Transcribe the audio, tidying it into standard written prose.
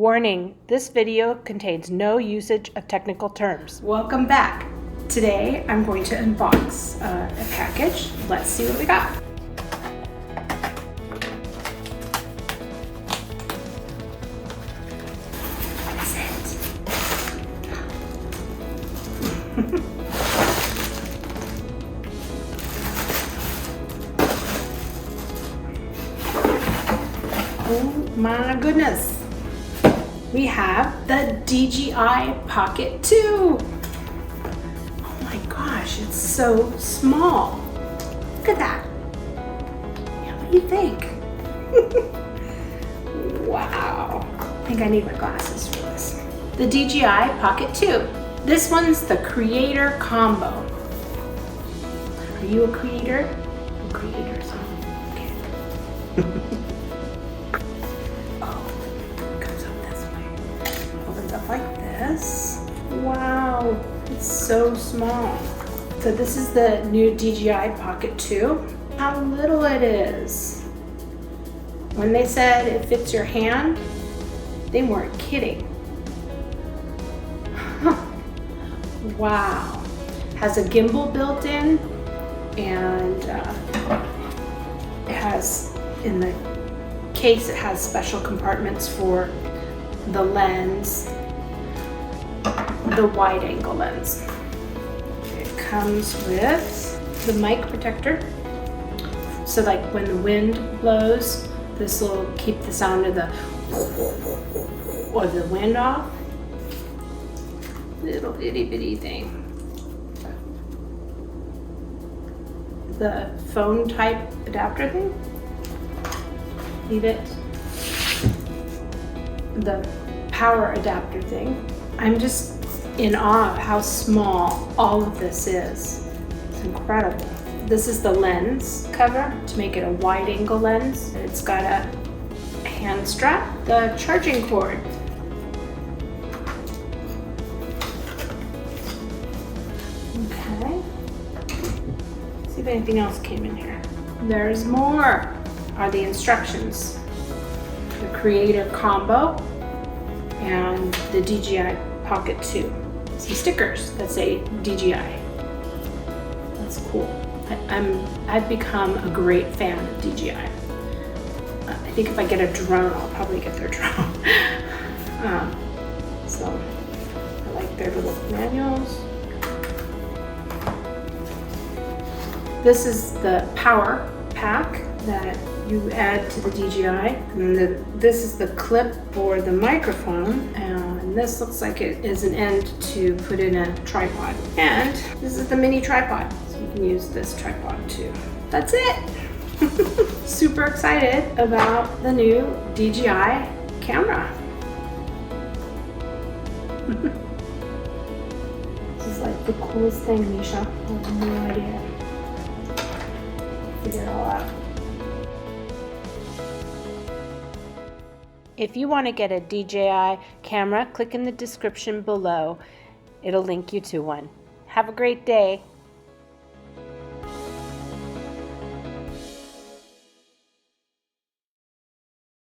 Warning, this video contains no usage of technical terms. Welcome back. Today I'm going to unbox a package. Let's see what we got. What is it? Oh my goodness. We have the DJI Pocket 2. Oh my gosh, it's so small. Look at that. Yeah, what do you think? Wow. I think I need my glasses for this. The DJI Pocket 2. This one's the creator combo. Are you a creator? I'm creators, huh? Okay. Like this. Wow, it's so small. So this is the new DJI Pocket 2. How little it is. When they said it fits your hand, they weren't kidding. Wow. Has a gimbal built in, and it has, in the case, it has special compartments for the lens, the wide angle lens. It comes with the mic protector. So like when the wind blows, this will keep the sound of the wind off. Little itty bitty thing. The phone type adapter thing. Leave it. The power adapter thing. I'm just in awe of how small all of this is. It's incredible. This is the lens cover to make it a wide angle lens. It's got a hand strap, the charging cord. Okay. Let's see if anything else came in here. There's more. Are the instructions. The creator combo and the DJI Pocket 2. Some stickers that say DJI. That's cool. I've become a great fan of DJI. I think if I get a drone, I'll probably get their drone. So I like their little manuals. This is the power pack that you add to the DJI, and this is the clip for the microphone, and this looks like it is an end to put in a tripod. And this is the mini tripod, so you can use this tripod too. That's it. Super excited about the new DJI camera. This is like the coolest thing, Misha. I have no idea. Figure it all out. If you want to get a DJI camera, click in the description below. It'll link you to one. Have a great day.